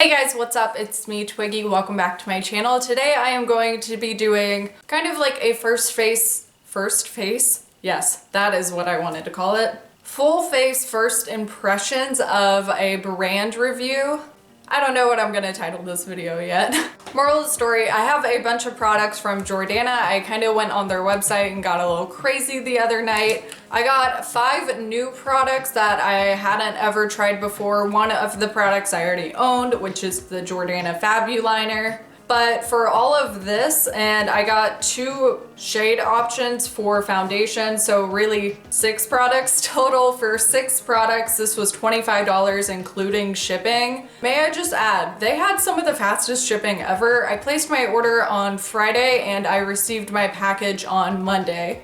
Hey guys, what's up? It's me, Twiggy. Welcome back to my channel. Today I am going to be doing kind of like a first face? Yes, that is what I wanted to call it. Full face first impressions of a brand review. I don't know what I'm gonna title this video yet. Moral of the story, I have a bunch of products from Jordana. I kind of went on their website and got a little crazy the other night. I got 5 new products that I hadn't ever tried before. One of the products I already owned, which is the Jordana fabu-liner. But for all of this, and I got 2 shade options for foundation, so really 6 products total. For 6 products, this was $25 including shipping. May I just add, they had some of the fastest shipping ever. I placed my order on Friday and I received my package on Monday.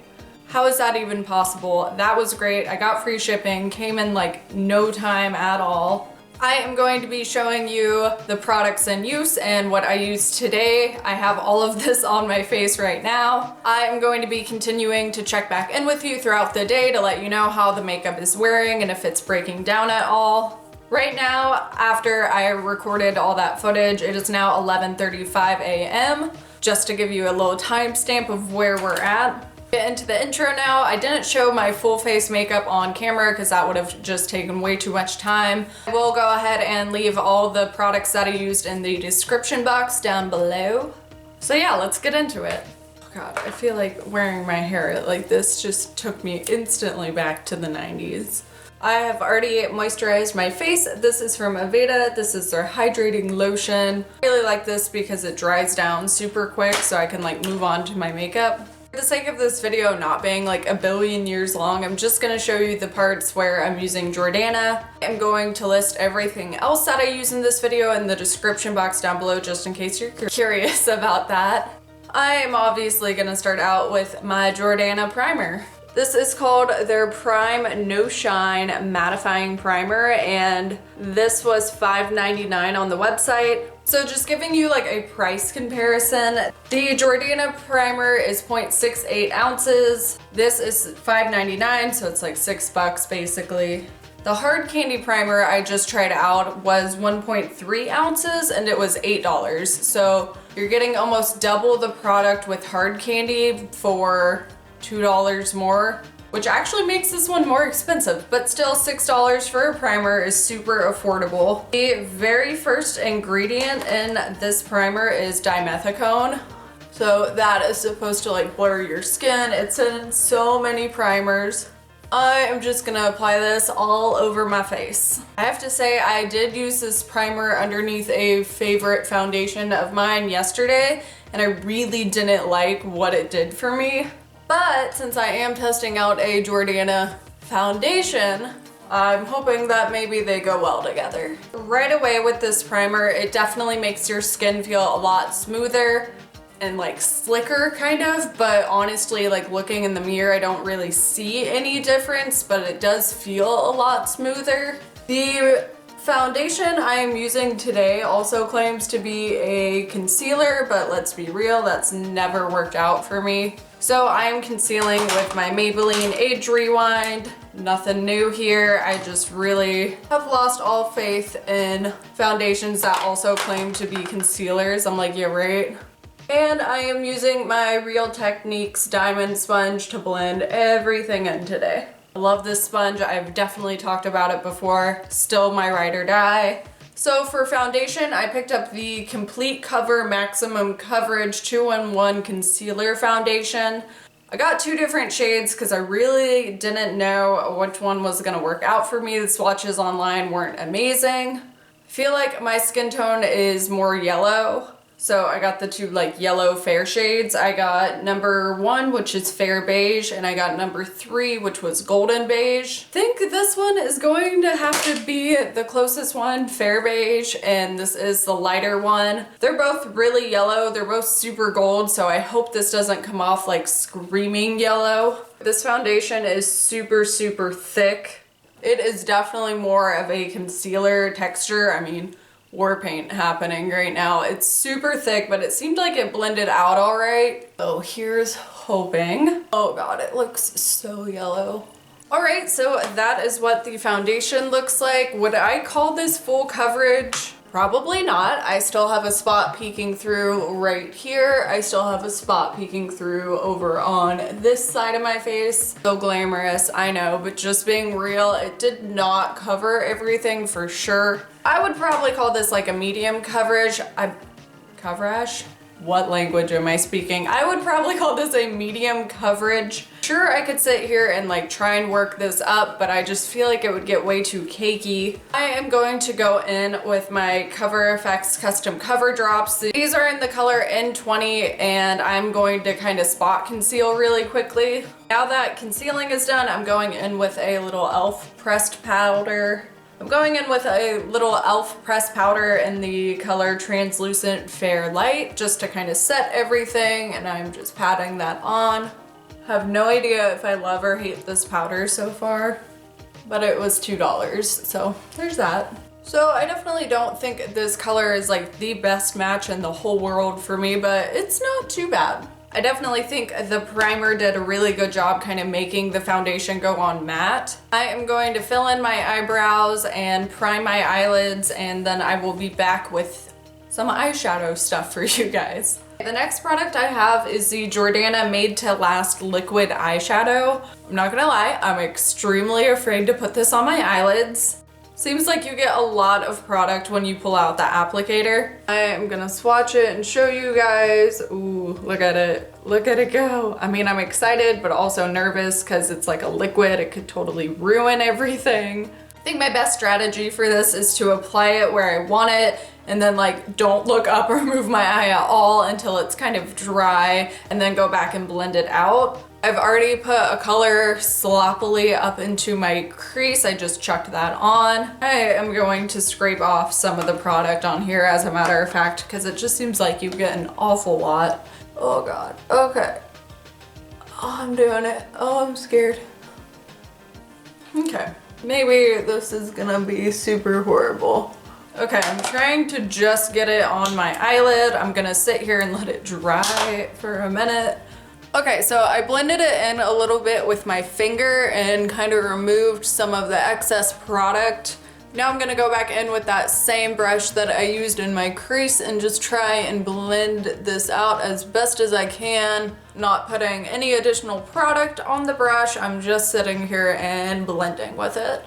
How is that even possible? That was great. I got free shipping, came in like no time at all. I am going to be showing you the products in use and what I use today. I have all of this on my face right now. I am going to be continuing to check back in with you throughout the day to let you know how the makeup is wearing and if it's breaking down at all. Right now, after I recorded all that footage, it is now 11:35 a.m. Just to give you a little timestamp of where we're at. Get into the intro now. I didn't show my full face makeup on camera because that would have just taken way too much time. I will go ahead and leave all the products that I used in the description box down below. So yeah, let's get into it. Oh God, I feel like wearing my hair like this just took me instantly back to the 90s. I have already moisturized my face. This is from Aveda. This is their hydrating lotion. I really like this because it dries down super quick so I can like move on to my makeup. For the sake of this video not being like a billion years long, I'm just gonna show you the parts where I'm using Jordana. I'm going to list everything else that I use in this video in the description box down below just in case you're curious about that. I am obviously gonna start out with my Jordana primer. This is called their Prime No Shine Mattifying Primer, and this was $5.99 on the website. So just giving you like a price comparison, the Jordana primer is 0.68 ounces. This is $5.99, so it's like $6 basically. The hard candy primer I just tried out was 1.3 ounces and it was $8. So you're getting almost double the product with hard candy for $2 more, which actually makes this one more expensive, but still $6 for a primer is super affordable. The very first ingredient in this primer is dimethicone. So that is supposed to like blur your skin. It's in so many primers. I am just gonna apply this all over my face. I have to say I did use this primer underneath a favorite foundation of mine yesterday, and I really didn't like what it did for me. But since I am testing out a Jordana foundation, I'm hoping that maybe they go well together. Right away with this primer, it definitely makes your skin feel a lot smoother and like slicker kind of, but honestly like looking in the mirror I don't really see any difference, but it does feel a lot smoother. The foundation I am using today also claims to be a concealer, but let's be real, that's never worked out for me. So I am concealing with my Maybelline Age Rewind. Nothing new here. I just really have lost all faith in foundations that also claim to be concealers. I'm like, yeah, right. And I am using my Real Techniques Diamond Sponge to blend everything in today. I love this sponge. I've definitely talked about it before. Still my ride or die. So for foundation, I picked up the Complete Cover Maximum Coverage 2-in-1 Concealer Foundation. I got 2 different shades because I really didn't know which one was gonna work out for me. The swatches online weren't amazing. I feel like my skin tone is more yellow. So I got the 2 like yellow fair shades. I got number 1, which is Fair Beige, and I got number 3, which was Golden Beige. I think this one is going to have to be the closest one, Fair Beige, and this is the lighter one. They're both really yellow. They're both super gold, so I hope this doesn't come off like screaming yellow. This foundation is super, super thick. It is definitely more of a concealer texture. I mean, war paint happening right now. It's super thick, but it seemed like it blended out all right. So here's hoping. Oh God, it looks so yellow. All right, so that is what the foundation looks like. Would I call this full coverage? Probably not. I still have a spot peeking through right here. I still have a spot peeking through over on this side of my face. So glamorous, I know, but just being real, it did not cover everything for sure. I would probably call this like a medium coverage. Coverage? What language am I speaking? I would probably call this a medium coverage. Sure, I could sit here and like try and work this up, but I just feel like it would get way too cakey. I am going to go in with my Cover FX Custom Cover Drops. These are in the color N20 and I'm going to kind of spot conceal really quickly. Now that concealing is done, I'm going in with a little e.l.f. pressed powder. I'm going in with a little e.l.f. pressed powder in the color Translucent Fair Light just to kind of set everything, and I'm just patting that on. Have no idea if I love or hate this powder so far, but it was $2, so there's that. So I definitely don't think this color is like the best match in the whole world for me, but it's not too bad. I definitely think the primer did a really good job kind of making the foundation go on matte. I am going to fill in my eyebrows and prime my eyelids, and then I will be back with some eyeshadow stuff for you guys. The next product I have is the Jordana Made to Last Liquid Eyeshadow. I'm not gonna lie, I'm extremely afraid to put this on my eyelids. Seems like you get a lot of product when you pull out the applicator. I am gonna swatch it and show you guys. Ooh, look at it. Look at it go. I mean, I'm excited, but also nervous because it's like a liquid. It could totally ruin everything. I think my best strategy for this is to apply it where I want it and then like don't look up or move my eye at all until it's kind of dry and then go back and blend it out. I've already put a color sloppily up into my crease. I just chucked that on. I am going to scrape off some of the product on here as a matter of fact because it just seems like you get an awful lot. Oh God, okay. Oh, I'm doing it. Oh, I'm scared. Okay, maybe this is gonna be super horrible. Okay, I'm trying to just get it on my eyelid. I'm gonna sit here and let it dry for a minute. Okay, so I blended it in a little bit with my finger and kind of removed some of the excess product. Now I'm gonna go back in with that same brush that I used in my crease and just try and blend this out as best as I can. Not putting any additional product on the brush, I'm just sitting here and blending with it.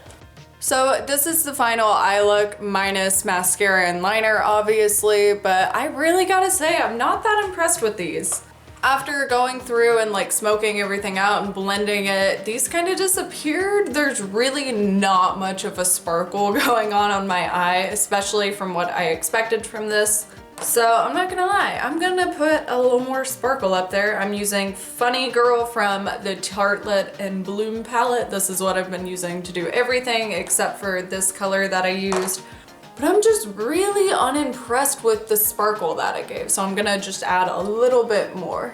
So this is the final eye look minus mascara and liner obviously, but I really gotta say I'm not that impressed with these. After going through and like smoking everything out and blending it, these kind of disappeared. There's really not much of a sparkle going on my eye, especially from what I expected from this. So I'm not gonna lie, I'm gonna put a little more sparkle up there. I'm using Funny Girl from the Tartelette and Bloom palette. This is what I've been using to do everything except for this color that I used. But I'm just really unimpressed with the sparkle that it gave, so I'm gonna just add a little bit more.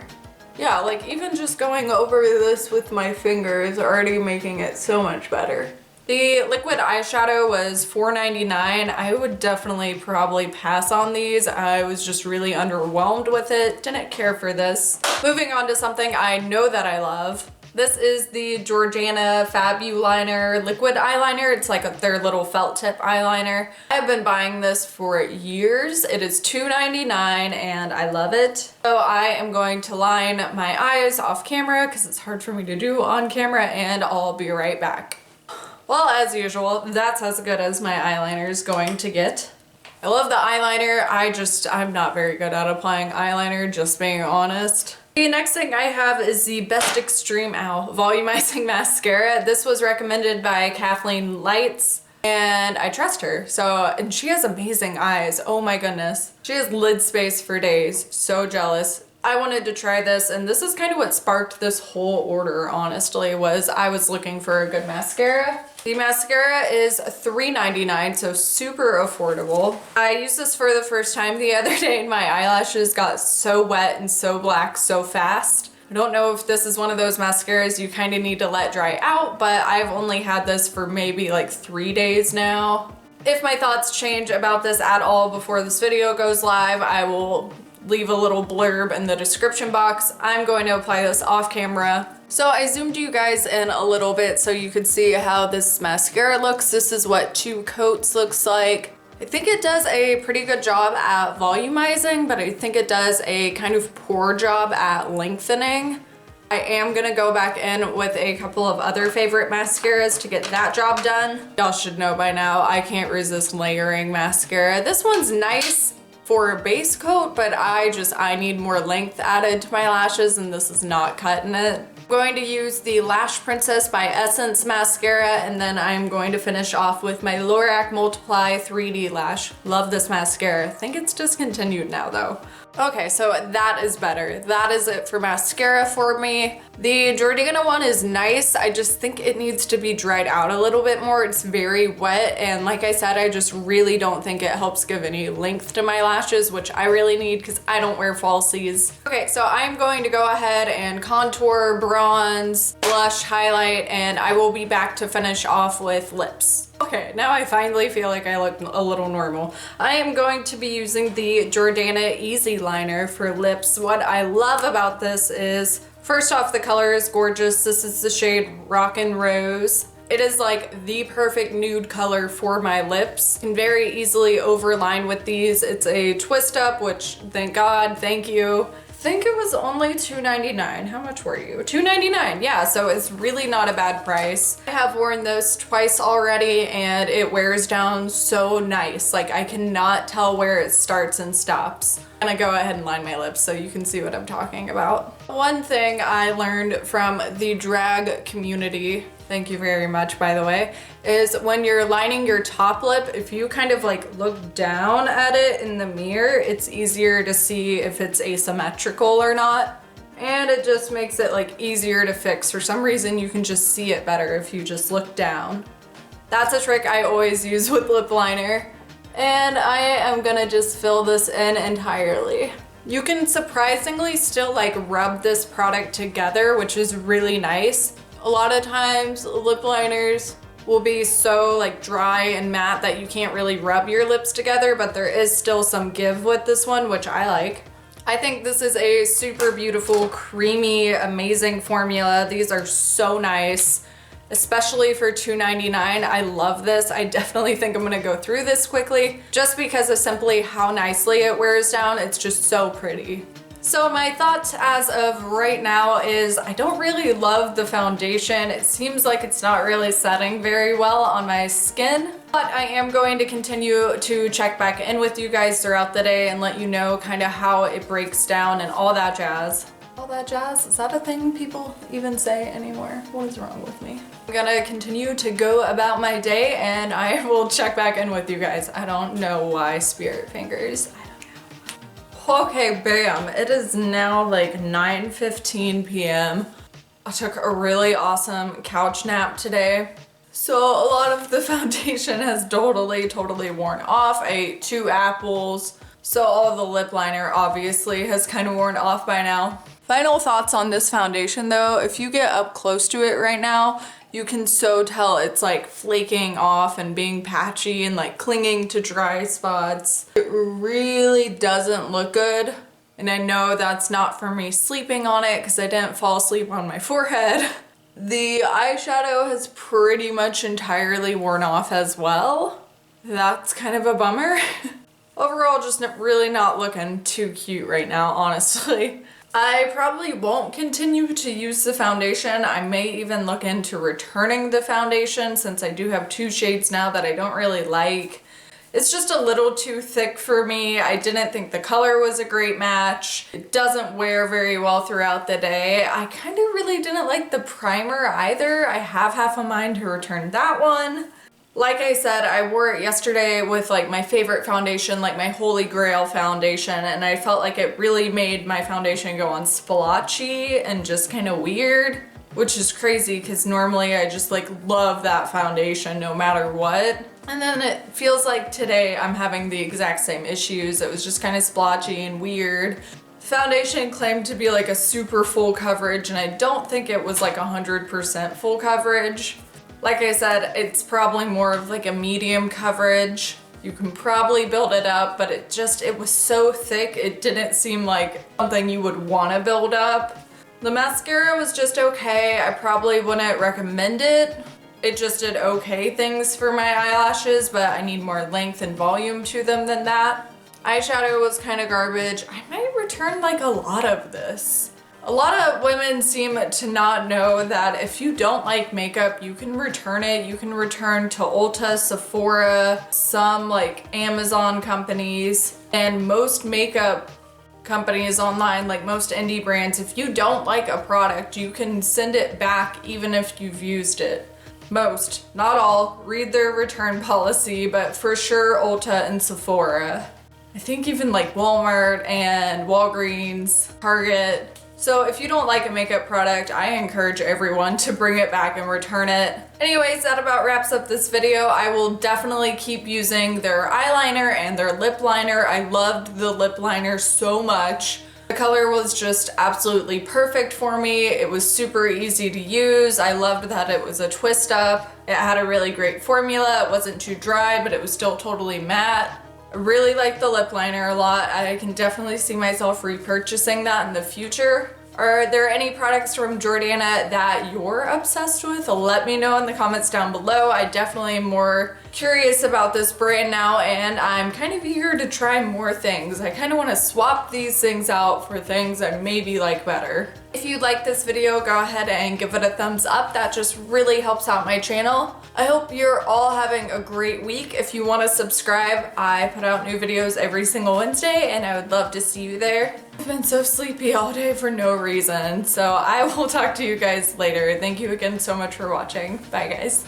Yeah, like even just going over this with my finger is already making it so much better. The liquid eyeshadow was $4.99. I would definitely probably pass on these. I was just really underwhelmed with it. Didn't care for this. Moving on to something I know that I love. This is the Jordana fabu-liner liquid eyeliner. It's like their little felt tip eyeliner. I've been buying this for years. It is $2.99 and I love it. So I am going to line my eyes off camera because it's hard for me to do on camera, and I'll be right back. Well, as usual, that's as good as my eyeliner is going to get. I love the eyeliner. I'm not very good at applying eyeliner, just being honest. The next thing I have is the Best Extreme Owl Volumizing Mascara. This was recommended by Kathleen Lights, and I trust her. And she has amazing eyes. Oh my goodness. She has lid space for days. So jealous. I wanted to try this, and this is kind of what sparked this whole order, honestly, was I was looking for a good mascara. The mascara is $3.99, so super affordable. I used this for the first time the other day and my eyelashes got so wet and so black so fast. I don't know if this is one of those mascaras you kind of need to let dry out, but I've only had this for maybe like 3 days now. If my thoughts change about this at all before this video goes live, I will leave a little blurb in the description box. I'm going to apply this off camera. So I zoomed you guys in a little bit so you could see how this mascara looks. This is what 2 coats looks like. I think it does a pretty good job at volumizing, but I think it does a kind of poor job at lengthening. I am gonna go back in with a couple of other favorite mascaras to get that job done. Y'all should know by now, I can't resist layering mascara. This one's nice for a base coat, but I need more length added to my lashes, and this is not cutting it. I'm going to use the Lash Princess by Essence mascara, and then I'm going to finish off with my Lorac Multiply 3D Lash. Love this mascara. I think it's discontinued now though. Okay, so that is better. That is it for mascara for me. The Jordana one is nice. I just think it needs to be dried out a little bit more. It's very wet, and like I said, I just really don't think it helps give any length to my lashes, which I really need because I don't wear falsies. Okay, so I'm going to go ahead and contour, bronze, blush, highlight, and I will be back to finish off with lips. Okay, now I finally feel like I look a little normal. I am going to be using the Jordana Easy Liner for lips. What I love about this is, first off, the color is gorgeous. This is the shade Rockin' Rose. It is like the perfect nude color for my lips. Can very easily overline with these. It's a twist up, which thank God, thank you. I think it was only $2.99. How much were you? $2.99, yeah, so it's really not a bad price. I have worn this twice already and it wears down so nice. Like, I cannot tell where it starts and stops. I'm gonna go ahead and line my lips so you can see what I'm talking about. One thing I learned from the drag community, thank you very much by the way, is when you're lining your top lip, if you kind of like look down at it in the mirror, it's easier to see if it's asymmetrical or not. And it just makes it like easier to fix. For some reason, you can just see it better if you just look down. That's a trick I always use with lip liner. And I am gonna just fill this in entirely. You can surprisingly still like rub this product together, which is really nice. A lot of times lip liners will be so like dry and matte that you can't really rub your lips together, but there is still some give with this one, which I like. I think this is a super beautiful, creamy, amazing formula. These are so nice, especially for $2.99. I love this. I definitely think I'm gonna go through this quickly just because of simply how nicely it wears down. It's just so pretty. So my thoughts as of right now is I don't really love the foundation. It seems like it's not really setting very well on my skin, but I am going to continue to check back in with you guys throughout the day and let you know kind of how it breaks down and all that jazz. All that jazz? Is that a thing people even say anymore? What is wrong with me? I'm gonna continue to go about my day and I will check back in with you guys. I don't know why spirit fingers. Okay, bam. It is now like 9:15 p.m. I took a really awesome couch nap today. So a lot of the foundation has totally worn off. I ate 2 apples. So all of the lip liner obviously has kind of worn off by now. Final thoughts on this foundation though, if you get up close to it right now, you can so tell it's like flaking off and being patchy and like clinging to dry spots. It really doesn't look good. And I know that's not for me sleeping on it because I didn't fall asleep on my forehead. The eyeshadow has pretty much entirely worn off as well. That's kind of a bummer. Overall, just really not looking too cute right now, honestly. I probably won't continue to use the foundation. I may even look into returning the foundation since I do have 2 shades now that I don't really like. It's just a little too thick for me. I didn't think the color was a great match. It doesn't wear very well throughout the day. I kind of really didn't like the primer either. I have half a mind to return that one. Like I said, I wore it yesterday with like my favorite foundation, like my holy grail foundation, and I felt like it really made my foundation go on splotchy and just kind of weird, which is crazy because normally I just like love that foundation no matter what. And then it feels like today I'm having the exact same issues. It was just kind of splotchy and weird. Foundation claimed to be like a super full coverage, and I don't think it was like 100% full coverage. Like I said, it's probably more of like a medium coverage. You can probably build it up, but it was so thick, it didn't seem like something you would want to build up. The mascara was just okay. I probably wouldn't recommend it. it just did okay things for my eyelashes, but I need more length and volume to them than that. Eyeshadow was kind of garbage. I might return like a lot of this. A lot of women seem to not know that if you don't like makeup, you can return it. You can return to Ulta, Sephora, some like Amazon companies, and most makeup companies online, like most indie brands. If you don't like a product, you can send it back even if you've used it. Most, not all, read their return policy, but for sure Ulta and Sephora. I think even like Walmart and Walgreens, Target. So if you don't like a makeup product, I encourage everyone to bring it back and return it. Anyways, that about wraps up this video. I will definitely keep using their eyeliner and their lip liner. I loved the lip liner so much. The color was just absolutely perfect for me. It was super easy to use. I loved that it was a twist up. It had a really great formula. It wasn't too dry, but it was still totally matte. I really like the lip liner a lot. I can definitely see myself repurchasing that in the future. Are there any products from Jordana that you're obsessed with? Let me know in the comments down below. I definitely am more curious about this brand now, and I'm kind of eager to try more things. I kind of want to swap these things out for things I maybe like better. If you like this video, go ahead and give it a thumbs up. That just really helps out my channel. I hope you're all having a great week. If you want to subscribe, I put out new videos every single Wednesday, and I would love to see you there. I've been so sleepy all day for no reason, so I will talk to you guys later. Thank you again so much for watching. Bye guys.